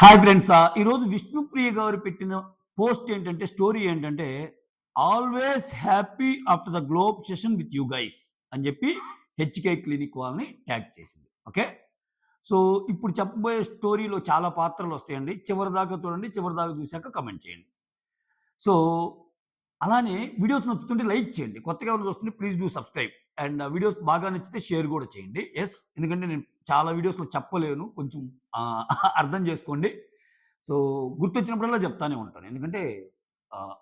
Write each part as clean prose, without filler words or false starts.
Hi friends. ఈరోజు విష్ణుప్రియ గారు పెట్టిన పోస్ట్ ఏంటంటే, స్టోరీ ఏంటంటే, always happy after the globe session with you guys అని చెప్పి హెచ్‌కే క్లినిక్ వాళ్ళని ట్యాగ్ చేసింది. ఓకే. సో, ఇప్పుడు చెప్పబోయే స్టోరీలో చాలా పాత్రలొస్తాయండి. చివరిదాకా చూడండి. చివరిదాకా చూసాక కామెంట్ చేయండి. సో, అలానే వీడియోస్ నచ్చుతుంటే లైక్ చేయండి. కొత్తగా ఎవరైనా చూస్తుంటే please do subscribe. And videos బాగా నచ్చితే షేర్ కూడా చేయండి. యెస్. ఎందుకంటే నేను చాలా వీడియోస్‌లో చెప్పలేను. కొంచెం ఆహ్, అర్థం చేసుకోండి. సో, గుర్తొచ్చినప్పుడల్లా చెప్తానే ఉంటాను. ఎందుకంటే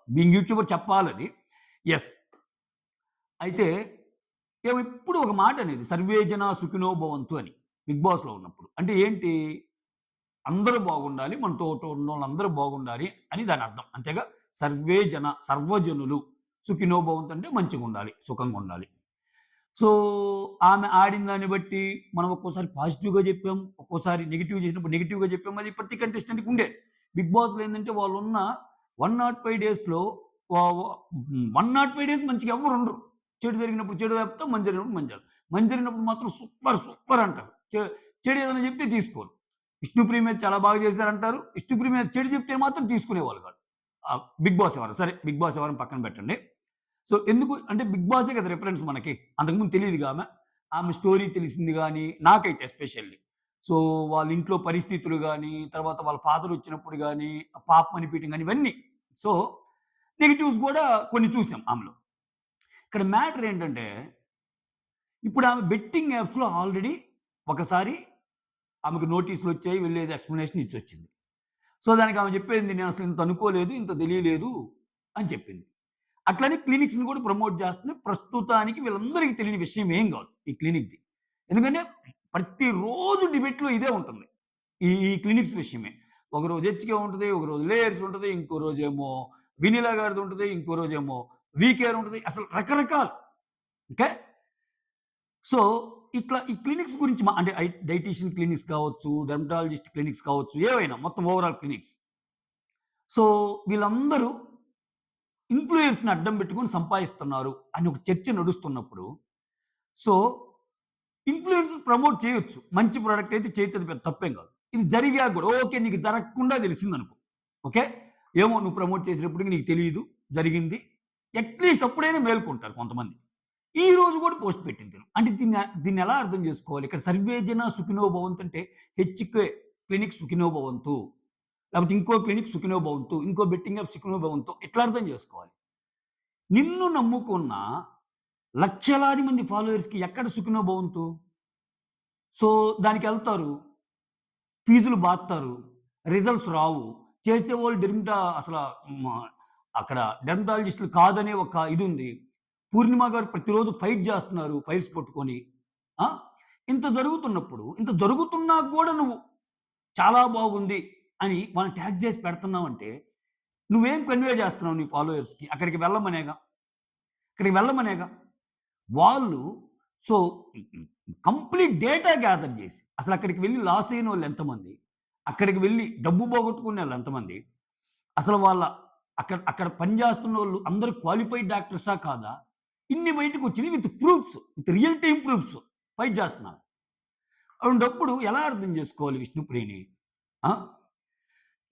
బీయింగ్ యూట్యూబర్ చెప్పాలది. యెస్. అయితే ఎప్పుడు ఒక మాట అనేది సర్వే జన సుఖినో భవంతు అని 'బిగ్ బాస్‌లో' ఉన్నప్పుడు. అంటే ఏంటి? అందరూ బాగుండాలి. మనతో ఉన్నోళ్ళందరూ బాగుండాలి అని దాని అర్థం. అంతేగా సర్వే జన సర్వజనులు సుఖినో భవంతు అంటే మంచిగుండాలి. సుఖంగుండాలి. సో, ఆమె ఆడిన దాన్ని బట్టి మనం ఒక్కోసారి పాజిటివ్‌గా చెప్పాం. ఒక్కోసారి నెగెటివ్ చేసినప్పుడు నెగెటివ్‌గా చెప్పాం. అది ప్రతి కంటెస్టెంట్‌కి ఉండేది. బిగ్ బాస్‌లో ఏందంటే వాళ్ళున్న 105 డేస్‌లో వ వ 105 డేస్ మంచిగా ఎవ్వరు ఉండరు. చెడు జరిగినప్పుడు చెడు చెప్తాం. మంచి జరిగినప్పుడు మంచి చెప్తాం. మంచి జరిగినప్పుడు మాత్రం సూపర్, సూపర్ అంటారు. చెడు ఏదైనా చెప్తే తీసుకోరు. విష్ణుప్రియ మీద చాలా బాగా చేశారంటారు. విష్ణుప్రియ మీద చెడు చెప్తే మాత్రం తీసుకునేవాళ్ళు కాదు. బిగ్ బాస్ ఎవరు? సరే, బిగ్ బాస్ ఎవరని పక్కన పెట్టండి. సో, ఎందుకు అంటే బిగ్ బాసే కదా రిఫరెన్స్ మనకి. అంతకుముందు తెలీదుగా ఆమె. ఆమె స్టోరీ తెలిసింది గానీ, నాకైతే ఎస్పెషల్లీ. సో, వాళ్ళ ఇంట్లో పరిస్థితులు గానీ, తర్వాత వాళ్ళ ఫాదర్ వచ్చినప్పుడు గానీ, పాపం అనిపియటం గానీ ఇవన్నీ. సో, నెగెటివ్స్ గూడా కొన్ని చూసాం ఆమెలో. ఇక్కడ మ్యాటర్ ఏంటంటే, ఇప్పుడు ఆమె బెట్టింగ్ యాప్స్‌లో ఆల్రెడీ ఒకసారి ఆమెకు నోటీసులొచ్చాయి. వెళ్ళేది ఎక్స్‌ప్లనేషన్ ఇచ్చొచ్చింది. సో, దానికి ఆమె చెప్పేది నేనసలు ఇంత అనుకోలేదు, ఇంత తెలియలేదు అని చెప్పింది. అట్లనే క్లినిక్స్‌ని కూడా ప్రమోట్ చేస్తుంది. ప్రస్తుతానికి వీళ్ళందరికీ తెలియని విషయం ఏం కాదు ఈ క్లినిక్‌ది. ఎందుకంటే ప్రతిరోజు డిబేట్‌లో ఇదే ఉంటుంది. ఈ క్లినిక్స్ విషయమే. ఒకరోజు హెచ్‌కే ఉంటది, ఒకరోజు లేయర్స్ ఉంటది, ఇంకో రోజేమో వినిలా గారిది ఉంటది, ఇంకో రోజేమో వీకేఆర్ ఉంటది. అసలు రకరకాలు. ఓకే. సో, ఇట్లా ఈ క్లినిక్స్ గురించి అంటే డైటీషియన్ క్లినిక్స్ కావచ్చు, డెర్మటాలజిస్ట్ క్లినిక్స్ కావచ్చు, ఏవైనా మొత్తం ఓవరాల్ క్లినిక్స్. సో, వీళ్ళందరూ ఇన్‌ఫ్లుయెన్స్‌ని అడ్డం పెట్టుకొని సంపాదిస్తున్నారు అని ఒక చర్చ నడుస్తున్నప్పుడు, సో, ఇన్‌ఫ్లుయెన్సర్ ప్రమోట్ చేయొచ్చు. మంచి ప్రొడక్ట్ అయితే చేయొచ్చు. అది పెద్ద తప్పేం కాదు. ఇది జరిగాక కూడా ఓకే. నీకు జరగకుండా తెలిసిందనుకో. ఓకే. ఏమో నువ్వు ప్రమోట్ చేసేటప్పటికి నీకు తెలీదు. జరిగింది. అట్‌లీస్ట్ అప్పుడైనా మేలుకుంటారు కొంతమంది. ఈ రోజు కూడా పోస్ట్ పెట్టింది తిను. అంటే దీన్ని ఎలా అర్థం చేసుకోవాలి? ఇక్కడ సర్వే జన సుఖినో భవంతు అంటే హెచ్‌కే క్లినిక్ సుఖినో భవంతు. లేకపోతే ఇంకో క్లినిక్ సుఖినో భవంతు. ఇంకో బెట్టింగ్ యాప్ సుఖినో భవంతు. ఇట్లా అర్థం చేసుకోవాలి. నిన్ను నమ్ముకున్న లక్షలాది మంది ఫాలోవర్స్‌కి ఎక్కడ సుఖినో భవంతు? సో, దానికెళ్తారు. ఫీజులు బాదుతారు. రిజల్ట్స్ రావు. చేసేవాళ్ళు అసల మ అక్కడ డెర్మటాలజిస్ట్‌లు కాదనే ఒక ఇదుంది. పూర్ణిమ గారు ప్రతిరోజు ఫైట్ జేస్తున్నారు ఫైల్స్ పట్టుకొని. ఆ! ఇంత జరుగుతున్నప్పుడు, ఇంత జరుగుతున్నా గూడా నువ్వు చాలా బాగుంది అని వాళ్ళని ట్యాగ్ జేసి పెడుతున్నావంటే, నువ్వేం కన్వే జేస్తున్నావు నీ ఫాలోవర్స్‌కి? అక్కడికి వెళ్ళమనేగా. అక్కడికి వెళ్ళమనేగా. వాళ్ళు సో, కంప్లీట్ డేటా గ్యాదర్ జేసి, అసలక్కడికి వెళ్లి లాస్ అయినోళ్ళు ఎంతమంది? అక్కడికి వెళ్లి డబ్బు పోగొట్టుకున్నోళ్ళు ఎంతమంది? అసలు వాళ్ళ అక్కడ అక్కడ పని జేస్తున్నోళ్ళు అందరూ క్వాలిఫైడ్ డాక్టర్సా కాదా? ఇన్ని బయటకొచ్చినియి with proofs. With real time proofs. Fight జేస్తున్నారు. అలాంటప్పుడు ఎలా అర్థం జేసుకోవాలి విష్ణుప్రియని? ఆ!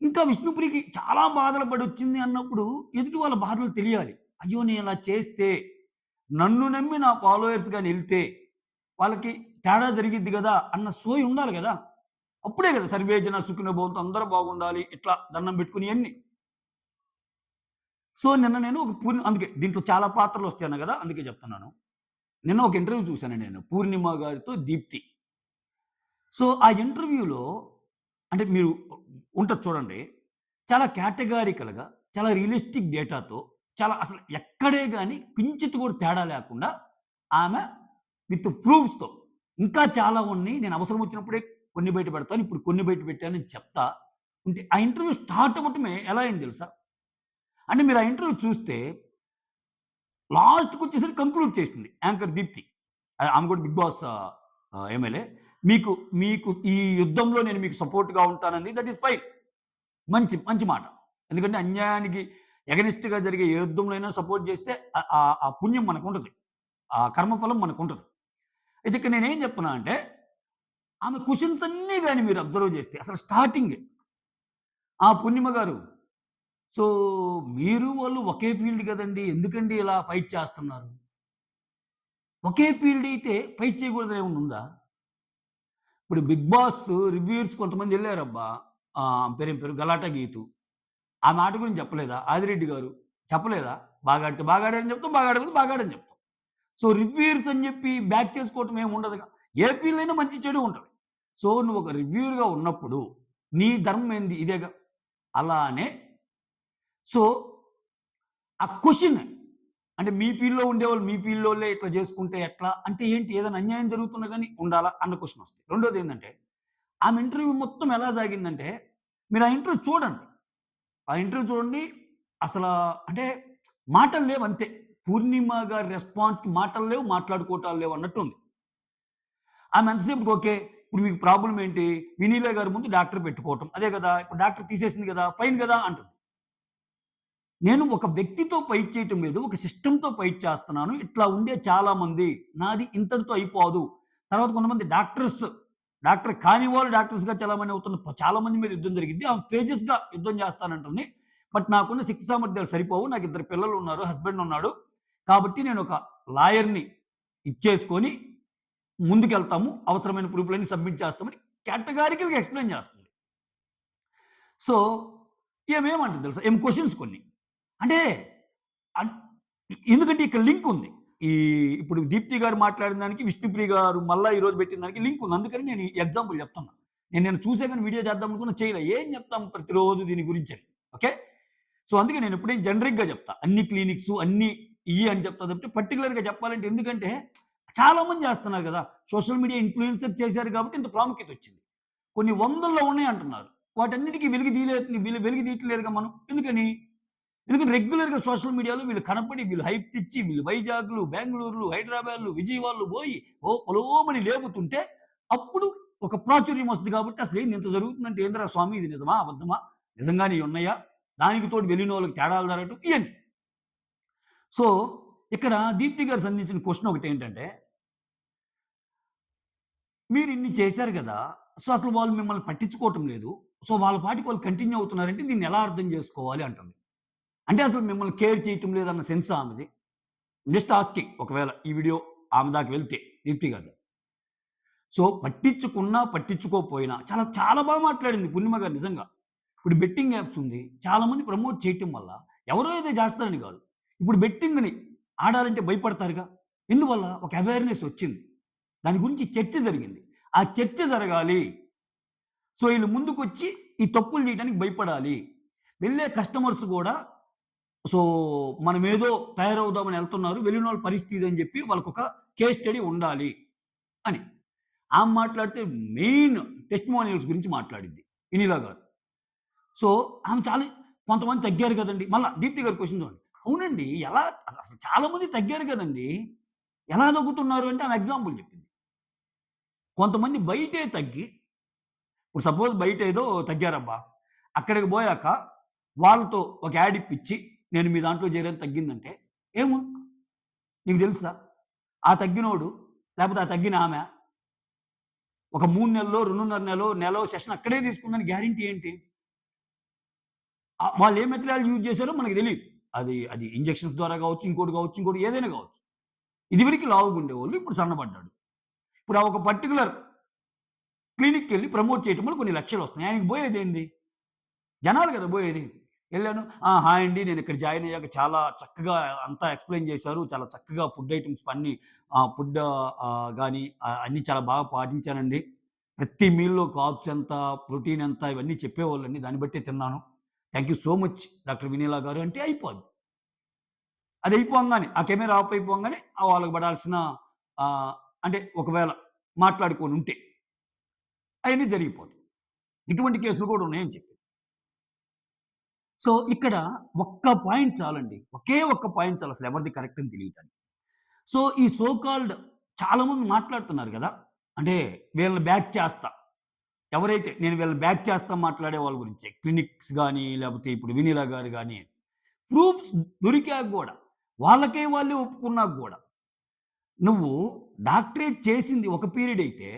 ఇంకా విష్ణుప్రియకి చాలా బాధలు పడొచ్చింది అన్నప్పుడు ఎదుటి వాళ్ళ బాధలు తెలియాలి. అయ్యో! నేనిలా చేస్తే నన్ను నమ్మి నా ఫాలోవర్స్ గాని ఎళ్తే వాళ్ళకి తేడా జరిగిద్ది గదా! అన్న సోయి ఉండాలి గదా! అప్పుడే గదా సర్వే జన సుఖినో భవంతు అందరూ బాగుండాలి. ఇట్లా దండం పెట్టుకొని ఇయన్నీ. సో, నిన్న నేను ఒక అందుకే దీంట్లో చాలా పాత్రలొస్తాయన్నా గదా! అందుకే చెప్తున్నాను. నిన్న ఒక ఇంటర్వ్యూ చూసానండి నేను. పూర్ణిమ గారితో దీప్తి. సో, ఆ ఇంటర్వ్యూలో అంటే మీరు ఉంటది చూడండి. చాలా కేటగారికల్‌గా, చాలా రియలిస్టిక్ డేటాతో, చాలా అసలు ఎక్కడే గాని కించిత్ కూడా తేడా లేకుండా ఆమె విత్ ప్రూఫ్స్‌తో ఇంకా చాలా ఉన్నాయి. నేను అవసరం వచ్చినప్పుడే కొన్ని బయట పెడతాను. ఇప్పుడు కొన్ని బయట పెట్టానని చెప్తా ఉంటే ఆ ఇంటర్వ్యూ స్టార్ట్ అవ్వటమే ఎలా అయింది తెలుసా? అంటే మీరు ఆ ఇంటర్వ్యూ చూస్తే లాస్ట్‌కొచ్చేసరికి కంక్లూడ్ చేసింది యాంకర్ దీప్తి. ఆమె కూడా బిగ్ బాస్ ఎమ్మెల్యే. మీకు మీకు ఈ యుద్ధంలో నేను మీకు సపోర్ట్‌గా ఉంటానని దట్ ఈస్ ఫైన్. మంచి మంచి మాట. ఎందుకంటే అన్యాయానికి ఎగనెస్ట్‌గా జరిగే ఏ యుద్ధంలో అయినా సపోర్ట్ చేస్తే ఆ పుణ్యం మనకుంటది. ఆ కర్మఫలం మనకుంటది. అయితే ఇక్కడ నేనేం చెప్తున్నా అంటే, ఆమె క్వెషన్స్ అన్నీ గాని మీరు అబ్జర్వ్ చేస్తే అసలు స్టార్టింగే. ఆ! పూర్ణిమ గారు. సో, మీరు వాళ్ళు ఒకే ఫీల్డ్ గదండీ! ఎందుకండి ఇలా ఫైట్ చేస్తున్నారు? ఒకే ఫీల్డ్ అయితే ఫైట్ చేయకూడదని ఏమన్నా ఉందా? ఇప్పుడు 'బిగ్ బాస్' రివ్యూయర్స్ కొంతమందెళ్లారబ్బా! పేరేం పేరు 'గలాటా గీతు.' ఆ మాట గురించి చెప్పలేదా? 'ఆదిరెడ్డి' గారు చెప్పలేదా? బాగా ఆడితే బాగా ఆడారని చెప్తాం. బాగా ఆడకపోతే బాగా ఆడని చెప్తాం. సో, రివ్యూయర్స్ అని జెప్పి బ్యాక్ చేసుకోవటం ఏమి ఉండదుగా. ఏ ఫీల్డ్ అయినా మంచి చెడు ఉంటది. సో, నువ్వు ఒక రివ్యూయర్‌గా ఉన్నప్పుడు నీ ధర్మం ఏంది? ఇదేగా. అలానే సో, ఆ క్వెషన్ అంటే మీ ఫీల్డ్‌లో ఉండేవాళ్ళు మీ ఫీల్డ్‌లోళ్ళే ఇట్లా చేసుకుంటే ఎట్లా? అంటే ఏంటి? ఏదైనా అన్యాయం జరుగుతున్నా గాని ఉండాలా? అన్న క్వెషన్ వస్తది. రెండోదేందంటే, ఆమె ఇంటర్వ్యూ మొత్తం ఎలా సాగిందంటే, మీరు ఆ ఇంటర్వ్యూ చూడండి. ఆ ఇంటర్వ్యూ చూడండి. అసలా అంటే మాటలు లేవు అంతే. పూర్ణిమ గారి రెస్పాన్స్‌కి మాటలు లేవు, మాట్లాడుకోవటాలు లేవు అన్నట్టుంది. ఆమె ఎంతసేపుకి ఓకే. ఇప్పుడు మీకు ప్రాబ్లమ్ ఏంటి? వినీలా గారి ముందు డాక్టర్ పెట్టుకోవటం. అదే గదా! ఇప్పుడు డాక్టర్ తీసేసింది గదా! ఫైన్ గదా! అంటుంది. నేను ఒక వ్యక్తితో ఫైట్ చేయటం లేదు. ఒక సిస్టమ్‌తో ఫైట్ చేస్తున్నాను. ఇట్లా ఉండే చాలామంది. నాది ఇంతటితో అయిపోదు. తర్వాత కొంతమంది డాక్టర్ కాని వాళ్ళు డాక్టర్స్‌గా చలామణి అవుతున్న చాలా మంది మీద యుద్ధం జరిగిద్ది. ఆమె ఫేజెస్‌గా యుద్ధం చేస్తానంటుంది. బట్ నాకున్న శక్తి సామర్థ్యాలు సరిపోవు. నాకు ఇద్దరు పిల్లలున్నారు. హస్బెండ్ ఉన్నాడు. కాబట్టి నేనొక లాయర్‌ని ఇచ్చేసుకొని ముందుకెళ్తాము. అవసరమైన ప్రూఫ్‌లన్నీ సబ్మిట్ చేస్తామని కేటగారికల్‌గా ఎక్స్‌ప్లెయిన్ చేస్తుంది. సో, ఈమేమంటది తెలుసా? ఈమె క్వెషన్స్ కొన్ని. అంటే అన్ ఎందుకంటే ఇక్కడ లింక్ ఉంది. ఈ ఇప్పుడు 'దీప్తి' గారు మాట్లాడిన దానికి 'విష్ణుప్రియ' గారు మళ్ళా ఈరోజు పెట్టిన దానికి లింక్ ఉంది. అందుకని నేను ఈ ఎగ్జాంపుల్ చెప్తున్నా. నేను చూసే గాని వీడియో చేద్దాం అనుకున్నా చేయలే. ఏం చెప్తాం ప్రతిరోజు దీని గురించని. ఓకే. సో, అందుకే నేను ఎప్పుడైనా జనరిక్‌గా చెప్తా. అన్ని క్లినిక్సు అన్నీ ఇయ్యి అని చెప్తా తప్పితే పర్టిక్యులర్‌గా చెప్పాలంటే ఎందుకంటే చాలా మంది చేస్తున్నారు గదా! సోషల్ మీడియా ఇన్‌ఫ్లుయెన్సర్ చేశారు కాబట్టి ఇంత ప్రాముఖ్యత వచ్చింది. కొన్ని వందల్లో ఉన్నాయంటున్నారు. వాటన్నిటికి వెలిగి తీయట్లేదుగా మనం. ఎందుకని? ఎందుకంటే రెగ్యులర్‌గా సోషల్ మీడియాలో వీళ్ళు కనపడి, వీళ్ళు హైప్ తెచ్చి, వీళ్ళు వైజాగ్‌లు, బెంగుళూరులు, హైదరాబాద్‌లు, విజయవాడలు పోయి పొలోమని లేపుతుంటే అప్పుడు ఒక ప్రాచుర్యం వస్తది కాబట్టి అసలేంది ఇంత జరుగుతుందంటే ఏందిరా స్వామి ఇది నిజమా? అబద్ధమా? నిజంగానే ఇయున్నయా? దానికి తోడు వెళ్ళినోళ్ళకి తేడాలు జరగటం ఇయన్నీ. సో, ఇక్కడ దీప్తి గారు సంధించిన క్వెషన్ ఒకటేంటంటే, మీరిన్ని చేశారు గదా! సో, అసలు వాళ్ళు మిమ్మల్ని పట్టించుకోవటం లేదు. సో, వాళ్ళ పాటికి వాళ్ళు కంటిన్యూ అవుతున్నారంటే దీన్నెలా అర్థం జేసుకోవాలి అంటుంది. అంటే అసలు మిమ్మల్ని కేర్ చేయటం లేదన్న సెన్సా ఆమెది? జస్ట్ ఆస్కింగ్ ఒకవేళ ఈ వీడియో ఆమె దాకా వెళ్తే దీప్తి గారిది. సో, పట్టించుకున్నా, పట్టించుకోకపోయినా చాలా చాలా బాగా మాట్లాడింది పూర్ణిమ గారు నిజంగా. ఇప్పుడు బెట్టింగ్ యాప్స్ ఉంది. చాలా మంది ప్రమోట్ చేయటం వల్ల ఎవరో ఏదో చేస్తారని కాదు. ఇప్పుడు బెట్టింగ్‌ని ఆడాలంటే భయపడతారుగా. ఎందువల్ల? ఒక అవేర్‌నెస్ వచ్చింది. దాని గురించి చర్చ జరిగింది. ఆ చర్చ జరగాలి. సో, ఈళ్ళు ముందుకొచ్చి ఈ తప్పులు చేయడానికి భయపడాలి. వెళ్ళే కస్టమర్స్ గూడా సో, మనమేదో తయారవుదామని ఎళ్తున్నారు. వెళ్ళినోళ్ళ పరిస్థితి ఇదని జెప్పి వాళ్ళకొక కేస్ స్టడీ ఉండాలి అని. ఆమె మాట్లాడితే మెయిన్ టెస్టిమోనియల్స్ గురించి మాట్లాడిద్ది. ఇనిలా గారు. సో, ఆమె చాలా కొంతమంది తగ్గారు గదండీ! మళ్ళా దీప్తి గారి క్వెషన్ చూడండి. అవునండి. ఎలా అసలు చాలా మంది తగ్గారు గదండీ! ఎలా తగ్గుతున్నారు అంటే ఆమె ఎగ్జాంపుల్ జెప్పింది. కొంతమంది బయటే తగ్గి ఇప్పుడు సపోజ్ బయటేదో తగ్గారబ్బా! అక్కడికి బోయాక వాళ్ళతో ఒక యాడ్ ఇప్పిచ్చి నేను మీ దాంట్లో చేరాను తగ్గిందంటే ఏమో నీకు తెలుసా? ఆ తగ్గినోడు లేపోతే ఆ తగ్గిన ఆమె ఒక 3 నెల్లో, 2.5 నెలో సెషన్ అక్కడే తీసుకుందని గ్యారంటీ ఏంటి? వాళ్ళు ఏ మెటీరియల్ యూజ్ చేశారో మనకు తెలీదు. అది ఇంజెక్షన్స్ ద్వారా గావచ్చు, ఇంకోటి ఏదైనా గావచ్చు. ఇదివరకు లావుగుండేవాళ్ళు ఇప్పుడు సన్నబడ్డాడు. ఇప్పుడు ఆ ఒక పర్టిక్యులర్ క్లినిక్‌కెళ్ళి ప్రమోట్ చేయటం వల్ల కొన్ని లక్షలొస్తున్నాయి. ఆయనకి బోయేదేంది? జనాలు గదా! బోయేది. ఎళ్ళాను. హాయ్ అండి. నేనిక్కడ జాయిన్ అయ్యాక చాలా చక్కగా అంతా ఎక్స్‌ప్లెయిన్ చేశారు. చాలా చక్కగా ఫుడ్ ఐటెమ్స్ అన్నీ ఫుడ్ గాని అన్నీ చాలా బాగా పాటించానండి. ప్రతి మీల్‌లో కార్బ్స్ ఎంత, ప్రోటీన్ ఎంత ఇవన్నీ చెప్పేవాళ్ళండి. దాన్ని బట్టే తిన్నాను. Thank you so much doctor Vinila గారు అంటే అయిపోద్ది. అది అయిపోంగానే ఆ కెమెరా ఆఫ్ అయిపోంగానే వాళ్ళకి పడాల్సిన అంటే ఒకవేళ మాట్లాడుకొనుంటే అయన్నీ జరిగిపోతాయి. ఇటువంటి కేసులు కూడా ఉన్నాయని చెప్పి. సో, ఇక్కడ ఒక్క పాయింట్ చాలండి. ఒకే ఒక్క పాయింట్ చాలు అసలు ఎవరిది కరెక్ట్ అని తెలియటానికి. సో, ఈ సో కాల్డ్ చాలామంది మాట్లాడుతున్నారు గదా! అంటే వీళ్ళని బ్యాక్ చేస్తా. ఎవరైతే నేను వీళ్ళని బ్యాక్ చేస్తా మాట్లాడే వాళ్ళ గురించే. క్లినిక్స్ గాని, లేపోతే ఇప్పుడు వినీలా గారు గాని, ప్రూఫ్స్ దొరికాక గూడా, వాళ్ళకే వాళ్ళే ఒప్పుకున్నాక గూడా, నువ్వు డాక్టరేట్ చేసింది ఒక పీరియడ్ అయితే,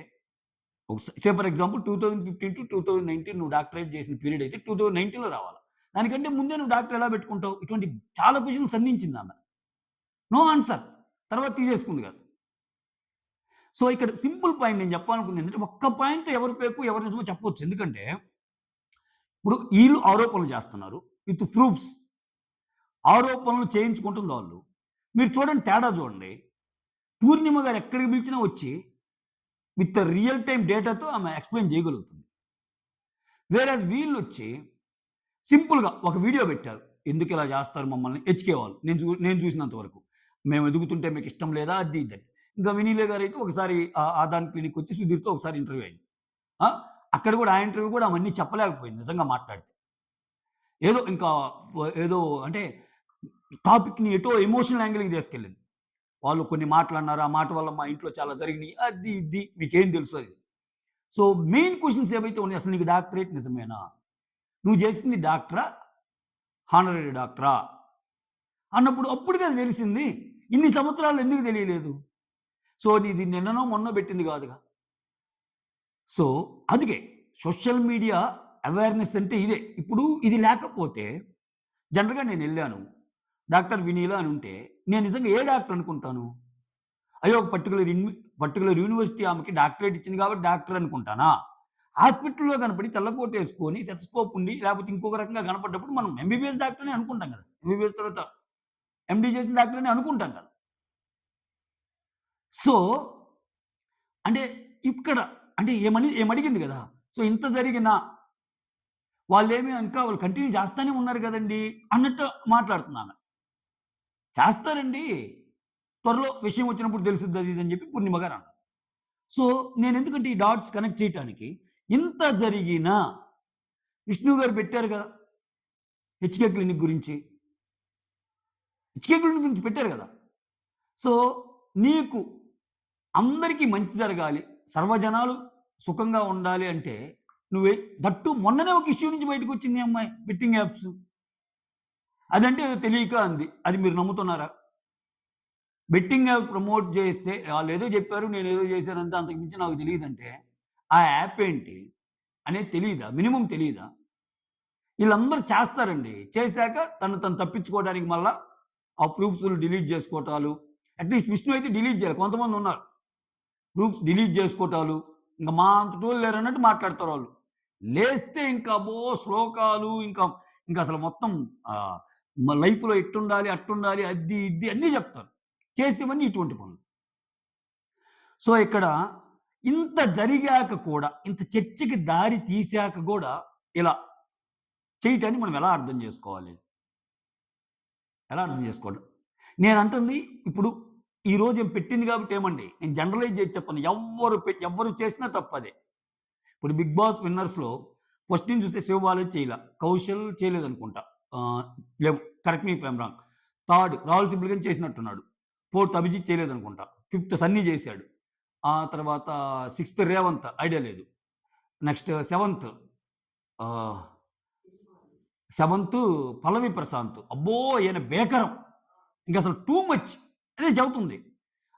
సే ఫర్ ఎగ్జాంపుల్ 2015-2019 నువ్వు డాక్టరేట్ చేసిన పీరియడ్ అయితే 2019లో రావాలి. దానికంటే ముందే నువ్వు డాక్టర్ ఎలా పెట్టుకుంటావు? ఇటువంటి చాలా క్వెషన్‌లు సంధించిందామె. No answer. తర్వాత తీసేసుకుంది కదా! సో, ఇక్కడ సింపుల్ పాయింట్ నేను చెప్పాలనుకుంది ఏంటంటే, ఒక్క పాయింట్‌తో ఎవరు ఫేకు, ఎవరు నిజమో చెప్పొచ్చు. ఎందుకంటే, ఇప్పుడు ఈళ్ళు ఆరోపణలు చేస్తున్నారు. With proofs. ఆరోపణలు చేయించుకుంటుంది వాళ్ళు. మీరు చూడండి, తేడా చూడండి. పూర్ణిమ గారు ఎక్కడికి పిలిచినా వచ్చి విత్ రియల్ టైమ్ డేటాతో ఆమె ఎక్స్‌ప్లెయిన్ చేయగలుగుతుంది. వేరేజ్ వీళ్ళొచ్చి సింపుల్‌గా ఒక వీడియో పెట్టారు. ఎందుకిలా జేస్తారు మమ్మల్ని? హెచ్‌కే వాళ్ళు. నేను చూసినంత వరకు. మేము ఎదుగుతుంటే మీకిష్టం లేదా? అది ఇదని. ఇంకా వినీలే గారైతే ఒకసారి ఆదాన్ క్లినిక్‌కొచ్చి సుధీర్‌తో ఒకసారి ఇంటర్వ్యూ అయింది. ఆ! అక్కడ గూడా ఆ ఇంటర్వ్యూ గూడా అవన్నీ చెప్పలేకపోయింది నిజంగా మాట్లాడితే. ఏదో ఇంకా ఏదో అంటే టాపిక్‌ని ఎటో ఎమోషనల్ యాంగిల్‌కి తీసుకెళ్ళింది. వాళ్ళు కొన్ని మాటలన్నారు. ఆ మాట వల్ల మా ఇంట్లో చాలా జరిగినియి. అది ఇది మీకేం తెలుసు అది. సో, మెయిన్ క్వెషన్స్ ఏవైతే ఉన్నాయో అసలు నీకు డాక్టరేట్ నిజమేనా? నువ్వు జేసింది డాక్టరా? హానరరీ డాక్టరా? అన్నప్పుడు అప్పుడు కదా తెలిసింది. ఇన్ని సంవత్సరాలు ఎందుకు తెలియలేదు? సో, నీది నిన్ననో, మొన్నో పెట్టింది గాదుగా. సో, అందుకే సోషల్ మీడియా అవేర్‌నెస్ అంటే ఇదే. ఇప్పుడు ఇది లేకపోతే జనరల్‌గా నేనెళ్ళాను. డాక్టర్ వినీలా అనుంటే నేను నిజంగా ఏ డాక్టర్ అనుకుంటాను? అయ్యో! పర్టిక్యులర్ యూనివర్సిటీ ఆమెకి డాక్టరేట్ ఇచ్చింది కాబట్టి డాక్టర్ అనుకుంటానా? హాస్పిటల్‌లో కనపడి తెల్ల కోటేసుకొని స్టెతస్కోప్ ఉండి లేకపోతే ఇంకొక రకంగా కనపడ్డప్పుడు మనం ఎంబీబీఎస్ డాక్టర్ అనే అనుకుంటాం కదా! ఎంబీబీఎస్ తర్వాత ఎండీ చేసిన డాక్టర్ అనే అనుకుంటాం కదా! సో, అంటే ఇక్కడ అంటే ఏమడిగింది గదా! సో, ఇంత జరిగినా వాళ్ళేమి ఇంకా వాళ్ళు కంటిన్యూ చేస్తానే ఉన్నారు గదండీ! అన్నట్టు మాట్లాడుతుందామె. చేస్తారండి. త్వరలో విషయం వచ్చినప్పుడు తెలుసుద్ది అది ఇది అని చెప్పి పూర్ణిమ గారన్నారు. సో, నేనెందుకంటే ఈ డాట్స్ కనెక్ట్ చేయటానికి ఇంత జరిగినా విష్ణు గారు పెట్టారు గదా! హెచ్‌కే క్లినిక్ గురించి. హెచ్‌కే క్లినిక్ గురించి పెట్టారు గదా! సో, నీకు అందరికీ మంచి జరగాలి. సర్వజనాలు సుఖంగా ఉండాలి అంటే నువ్వే దట్టు మొన్ననే ఒక ఇష్యూ నుంచి బయటకొచ్చింది ఈ అమ్మాయి బెట్టింగ్ యాప్స్. అదంటే ఏదో తెలియక అంది. అది మీరు నమ్ముతున్నారా? బెట్టింగ్ యాప్ ప్రమోట్ చేస్తే ఆళ్ళేదో చెప్పారు. నేనేదో చేశానంతే అంతకు మించి నాకు తెలీదంటే, ఆ యాప్ ఏంటి అనేది తెలీదా? మినిమమ్ తెలీదా? ఈళ్ళందరూ చేస్తారండి. చేశాక తను తప్పించుకోవడానికి మళ్ళా ఆ ప్రూఫ్స్‌లు డిలీట్ చేసుకోవటాలు. అట్‌లీస్ట్ విష్ణు అయితే డిలీట్ చేయాలి. కొంతమందున్నారు. ప్రూఫ్స్ డిలీట్ చేసుకోవటాలు. ఇంక మా అంతటోళ్ళు లేరన్నట్టు మాట్లాడతారాళ్ళు. లేస్తే ఇంకా అబ్బో! శ్లోకాలు ఇంకసలు మొత్తం ఆహ్, లైఫ్‌లో ఇట్టుండాలి, అట్టుండాలి, అద్ది, ఇద్ది అన్నీ చెప్తారు. చేసేవన్నీ ఇటువంటి పనులు. సో, ఇక్కడ ఇంత జరిగాక కూడా, ఇంత చర్చకి దారి తీశాక గూడా ఇలా చేయటాన్ని మనం ఎలా అర్థం జేసుకోవాలి? ఎలా అర్థం జేసుకోవాలి? నేనంటుంది ఇప్పుడు ఈరోజు పెట్టింది గాబట్టి ఏమండి, నేను జనరలైజ్ చేసి చెప్తున్నా. ఎవ్వరు చేసినా తప్పదే. ఇప్పుడు 'బిగ్ బాస్' విన్నర్స్‌లో ఫస్ట్ నుంచి చూస్తే శివ బాలాజీ చేయలా. కౌశల్ చేయలేదనుకుంటా. ఆహ్, లేవు correct me if I'm wrong. Third Rahul Sipligunj చేసినట్టున్నాడు. ఫోర్త్ అభిజిత్ చేయలేదనుకుంటా. ఫిఫ్త్ సన్నీ చేశాడు. ఆ తర్వాత సిక్స్త్ రేవంత్ ఐడియా లేదు. Next ah, seventh Pallavi Prashanth. అబ్బో! ఈయన భేకరం. ఇంకసలు టూ మచ్. అదే చెబుతుంది.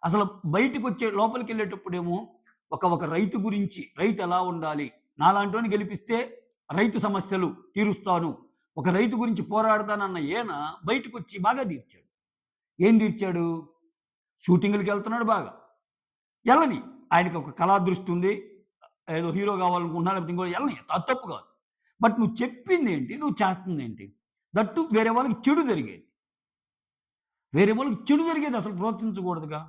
అసలు బయటికొచ్చే లోపలికెళ్ళేటప్పుడేమో ఒక రైతు గురించి, రైతు ఎలా ఉండాలి? నాలాంటోడిని గెలిపిస్తే రైతు సమస్యలు తీరుస్తాను. ఒక రైతు గురించి పోరాడతానన్న ఈయన బయటకొచ్చి బాగా తీర్చాడు. ఏం తీర్చాడు? షూటింగులకెళ్తున్నాడు బాగా. ఎళ్ళని. ఆయనకి ఒక కళా దృష్టి ఉంది. ఏదో హీరో కావాలనుకుంటున్నాడు. లేకపోతే ఇంకోటి ఎళ్ళని. అది తప్పు కాదు. బట్ నువ్వు చెప్పిందేంటి? నువ్వు చేస్తుందేంటి? దట్ టూ వేరే వాళ్ళకి చెడు జరిగేది. వేరే వాళ్ళకి చెడు జరిగేది అసలు ప్రోత్సహించకూడదుగా.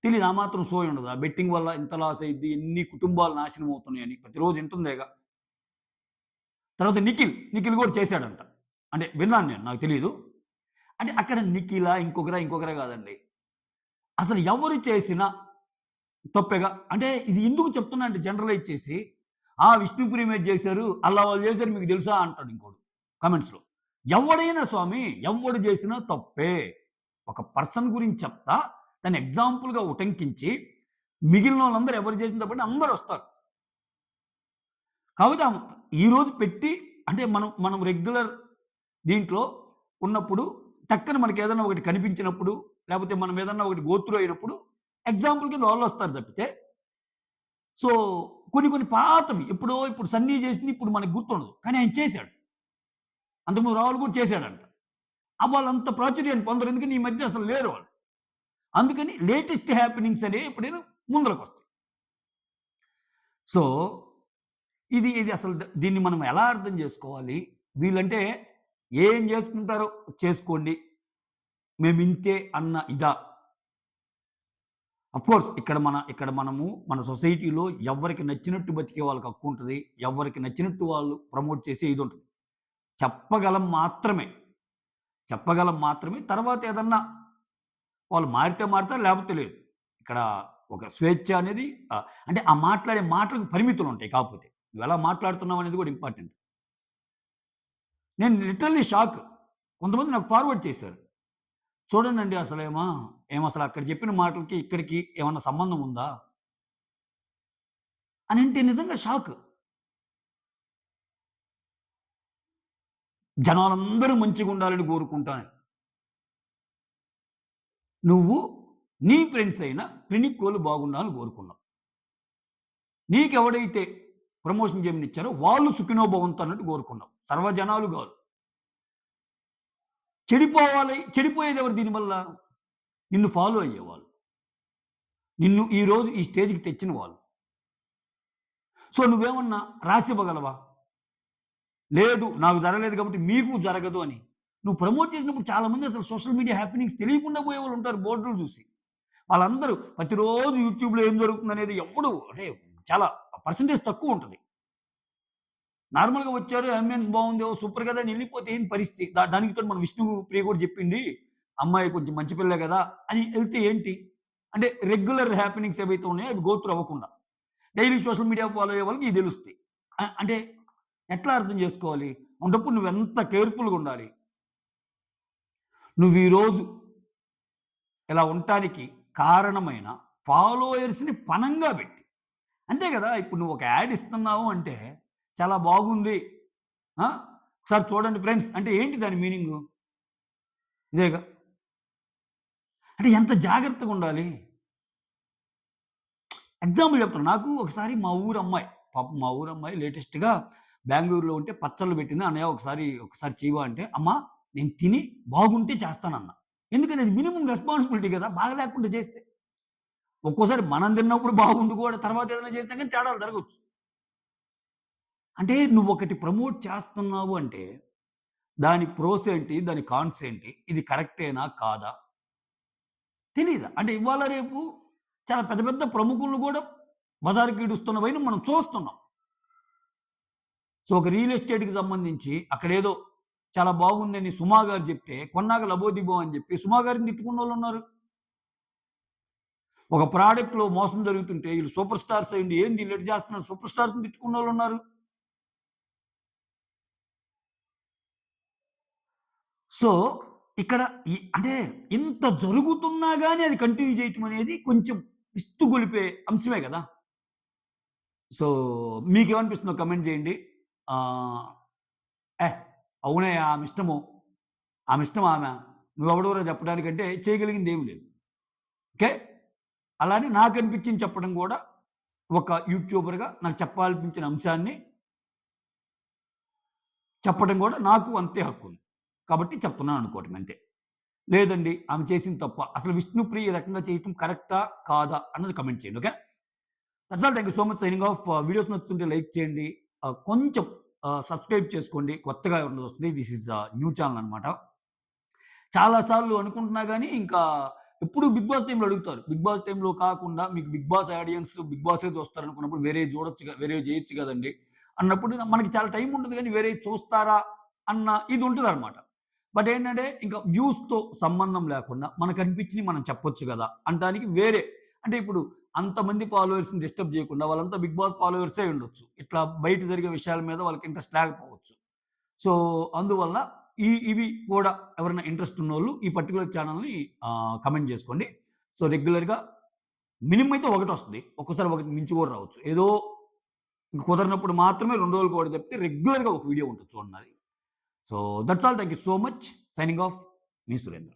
తెలీదు. ఆ మాత్రం సోయి ఉండదా? బెట్టింగ్ వల్ల ఇంత లాస్ అయిద్ది, ఎన్ని కుటుంబాలు నాశనం అవుతున్నాయని ప్రతిరోజు ఇంటుందేగా. తర్వాత నిఖిల్ కూడా చేశాడంట. అంటే విన్నాను నేను. నాకు తెలీదు. అంటే అక్కడ నిఖిలా, ఇంకొకరా కాదండి. అసలు ఎవరు చేసినా తప్పేగా. అంటే ఇది ఎందుకు చెప్తున్నా అంటే జనరలైజ్ చేసి, విష్ణుప్రియ మీద చేశారు. అల్లా వాళ్ళు చేశారు మీకు తెలుసా అంటాడు ఇంకోడు కామెంట్స్‌లో. ఎవడైనా స్వామి ఎవ్వడు చేసినా తప్పే. ఒక పర్సన్ గురించి చెప్తా దాన్ని ఎగ్జాంపుల్‌గా ఉటంకించి మిగిలినోళ్ళందరూ ఎవరు చేసిన తప్పంటే అందరొస్తారు. కాకపోతే ఈరోజు పెట్టి అంటే మనం రెగ్యులర్ దీంట్లో ఉన్నప్పుడు టక్కన మనకేదన్నా ఒకటి కనిపించినప్పుడు, లేపోతే మనం ఏదన్నా ఒకటి గో త్రూ అయినప్పుడు ఎగ్జాంపుల్ కింద వాళ్ళొస్తారు తప్పితే, సో కొన్ని పాతవి ఇప్పుడు సన్నీ చేసింది ఇప్పుడు మనకు గుర్తుండదు. కానీ ఆయన చేశాడు. అంతకుముందు రాహుల్ కూడా చేశాడంట. వాళ్ళంత ప్రాచుర్యాన్ని పొందరు. ఎందుకని ఈ మధ్య అసలు లేరు వాళ్ళు. అందుకని లేటెస్ట్ హ్యాపెనింగ్స్ అనేవి ఎప్పుడైనా ముందరకొస్తాయి. సో, ఇది అసలు దీన్ని మనం ఎలా అర్థం చేసుకోవాలి? వీళ్ళంటే ఏం చేసుకుంటారో చేసుకోండి. మేమింతే అన్న ఇదా? అఫ్‌కోర్స్ ఇక్కడ మనము మన సొసైటీలో ఎవ్వరికి నచ్చినట్టు బతికే వాళ్ళకి హక్కుంటది. ఎవ్వరికి నచ్చినట్టు వాళ్ళు ప్రమోట్ చేసే ఇదుంటది. చెప్పగలం మాత్రమే. చెప్పగలం మాత్రమే. తర్వాత ఏదన్నా వాళ్ళు మారితే మారుతారు, లేకపోతే లేదు. ఇక్కడ ఒక స్వేచ్ఛ అనేది అంటే ఆ మాట్లాడే మాటలకు పరిమితులుంటాయి కాకపోతే. నువ్వెలా మాట్లాడుతున్నావు అనేది కూడా ఇంపార్టెంట్. నేను లిటరల్లీ షాక్. కొంతమంది నాకు ఫార్వర్డ్ చేశారు. చూడండండి ఏమసలు అక్కడ చెప్పిన మాటలకి, ఇక్కడికి ఏమన్నా సంబంధం ఉందా? అనంటే నిజంగా షాక్. జనాలందరూ మంచిగుండాలని కోరుకుంటాను. నువ్వు నీ ఫ్రెండ్స్ అయిన క్లినిక్ వోళ్ళు బాగుండాలని కోరుకున్నావు. నీకెవడైతే ప్రమోషన్ చేయమనిచ్చారో వాళ్ళు సుఖినో భవంతు అన్నట్టు కోరుకున్నావు. సర్వజనాలు గాదు. చెడిపోయేదెవరు దీనివల్ల? నిన్ను ఫాలో అయ్యేవాళ్ళు. నిన్ను ఈరోజు ఈ స్టేజ్‌కి తెచ్చిన వాళ్ళు. సో, నువ్వేమన్నా రాసివ్వగలవా? లేదు నాకు జరగలేదు కాబట్టి మీకు జరగదు అని. నువ్వు ప్రమోట్ చేసినప్పుడు చాలామంది అసలు సోషల్ మీడియా హ్యాపెనింగ్స్ తెలియకుండా పోయేవాళ్ళు ఉంటారు బోర్డులు చూసి. వాళ్ళందరూ ప్రతిరోజు యూట్యూబ్‌లో ఏం జరుగుతుందనేది ఎవ్వడు అంటే చాలా పర్సెంటేజ్ తక్కువుంటది. నార్మల్‌గా వచ్చారు అంబియన్స్ బావుంది. ఓహ్! సూపర్ కదా! అని ఎళ్ళిపోతే ఏంటి పరిస్థితి? దానికి తోడు మన విష్ణు ప్రియ కూడా చెప్పింది. అమ్మాయి కొంచెం మంచి పిల్లే కదా! అని ఎళ్తే ఏంటి? అంటే రెగ్యులర్ హ్యాపెనింగ్స్ ఏవైతే ఉన్నాయో అవి గో త్రూ అవ్వకుండా. డైలీ సోషల్ మీడియా ఫాలో అయ్యే వాళ్ళకి ఇయి తెలుస్తాయి. అంటే ఎట్లా అర్థం చేసుకోవాలి? అలాంటప్పుడు నువ్వెంత కేర్‌ఫుల్‌గా ఉండాలి. నువ్వు ఈరోజు ఇలా ఉండటానికి కారణమైన ఫాలోయర్స్‌ని పణంగా పెట్టి. అంతే కదా! ఇప్పుడు నువ్వు ఒక యాడ్ ఇస్తున్నావు అంటే చాలా బాగుంది. ఆ! ఒకసారి చూడండి ఫ్రెండ్స్ అంటే ఏంటి దాని మీనింగు? ఇదేగా. అంటే ఎంత జాగ్రత్తగా ఉండాలి. ఎగ్జాంపుల్ చెప్తున్నా. నాకు ఒకసారి మా ఊరు అమ్మాయి, పాపం మా ఊరు అమ్మాయి లేటెస్ట్‌గా బెంగుళూరులో ఉంటే పచ్చళ్ళు పెట్టింది. అన్నయ్య ఒకసారి చెయ్యవా అంటే, అమ్మా నేను తిని బాగుంటే చేస్తానన్నా. ఎందుకని అది మినిమమ్ రెస్పాన్సిబిలిటీ కదా! బాగా లేకుండా చేస్తే. ఒక్కోసారి మనం తిన్నప్పుడు బాగుండి కూడా తర్వాత ఏదైనా చేసినా గాని తేడాలు జరగొచ్చు. అంటే నువ్వొకటి ప్రమోట్ చేస్తున్నావు అంటే, దాని ప్రోస్ ఏంటి? దాని కాన్స్ ఏంటి? ఇది కరెక్టేనా? కాదా? తెలీదా? అంటే ఇవాళ రేపు చాలా పెద్ద పెద్ద ప్రముఖులను గూడా బజారుకి ఈడుస్తున్నవైన మనం చూస్తున్నాం. సో, ఒక రియల్ ఎస్టేట్‌కి సంబంధించి అక్కడేదో చాలా బాగుందని సుమా గారు జెప్తే, కొన్నాక లబోదిబో అని జెప్పి సుమా గారిని తిట్టుకున్నోళ్ళున్నారు. ఒక ప్రాడక్ట్‌లో మోసం జరుగుతుంటే ఈళ్ళు సూపర్ స్టార్స్ అయ్యుండి ఏంది ఈళ్ళు ఇట్ట జేస్తున్నారు సూపర్ స్టార్స్‌ని తిట్టుకున్నోళ్ళున్నారు. సో, ఇక్కడ అంటే ఇంత జరుగుతున్నా గాని అది కంటిన్యూ చేయటం అనేది కొంచెం విస్తుగొలిపే అంశమే గదా! సో, మీకేమనిపిస్తుందో కామెంట్ జేయండి. ఆహ్, ఏహ్! అవునయ్య ఆమిష్టం ఆమె. నువ్వెవడివిరా చెప్పడానికంటే చేయగలిగిందేమి లేదు. ఓకే. అలానే నాకనిపించింది చెప్పడం గూడా ఒక యూట్యూబర్‌గా నాకు చెప్పాలనిపించిన అంశాన్ని చెప్పడం గూడా నాకు అంతే హక్కుంది. కాబట్టి చెప్తున్నాను అనుకోవటం అంతే. లేదండి ఆమె చేసింది తప్ప. అసలు విష్ణుప్రియ ఈ రకంగా చేయటం కరెక్టా? కాదా? అన్నది కామెంట్ చేయండి. Okay. That's all. Thank you so much signing off. Videos నచ్చుతుంటే లైక్ చేయండి. కొంచెం సబ్స్క్రైబ్ చేసుకోండి. కొత్తగా ఎవరైనా వస్తుంది. దిస్ ఈస్ న్యూ ఛానెల్ అన్నమాట. చాలా సార్లు అనుకుంటున్నా గానీ, ఇంకా ఎప్పుడు బిగ్ బాస్ టైమ్‌లో అడుగుతారు. బిగ్ బాస్ టైమ్‌లో కాకుండా మీకు బిగ్ బాస్ ఆడియన్స్ బిగ్ బాసే చూస్తారనుకున్నప్పుడు వేరేయి చూడొచ్చుగా వేరేవి చేయొచ్చు గదండీ! అన్నప్పుడు మనకి చాలా టైం ఉంటది గానీ, వేరేయి చూస్తారా? అన్న ఇది ఉంటదనమాట. బట్ ఏంటంటే, ఇంకా వ్యూస్‌తో సంబంధం లేకుండా మనకనిపించినయి మనం చెప్పొచ్చు గదా! అనటానికి వేరే అంటే ఇప్పుడు అంతమంది ఫాలోవర్స్‌ని డిస్టర్బ్ జేయకుండా వాళ్ళంతా బిగ్ బాస్ ఫాలోవర్సే ఉండొచ్చు. ఇట్లా బయట జరిగే విషయాల మీద వాళ్ళకి ఇంట్రెస్ట్ లేకపోవచ్చు. సో, అందువల్ల ఇవి కూడా ఎవరైనా ఇంట్రెస్ట్ ఉన్నోళ్ళు ఈ పర్టిక్యులర్ ఛానెల్‌ని కామెంట్ జేసుకోండి. సో, రెగ్యులర్‌గా మినిమమ్ అయితే ఒకటొస్తది. ఒక్కోసారి ఒకటి మించి గూడా రావచ్చు. ఏదో కుదరనప్పుడు మాత్రమే 2 రోజులకి ఒకటి తప్పితే రెగ్యులర్‌గా ఒక వీడియో ఉంటది చూడండది. So, that's all. Thank you so much. Signing off. మీ సురేంద్ర.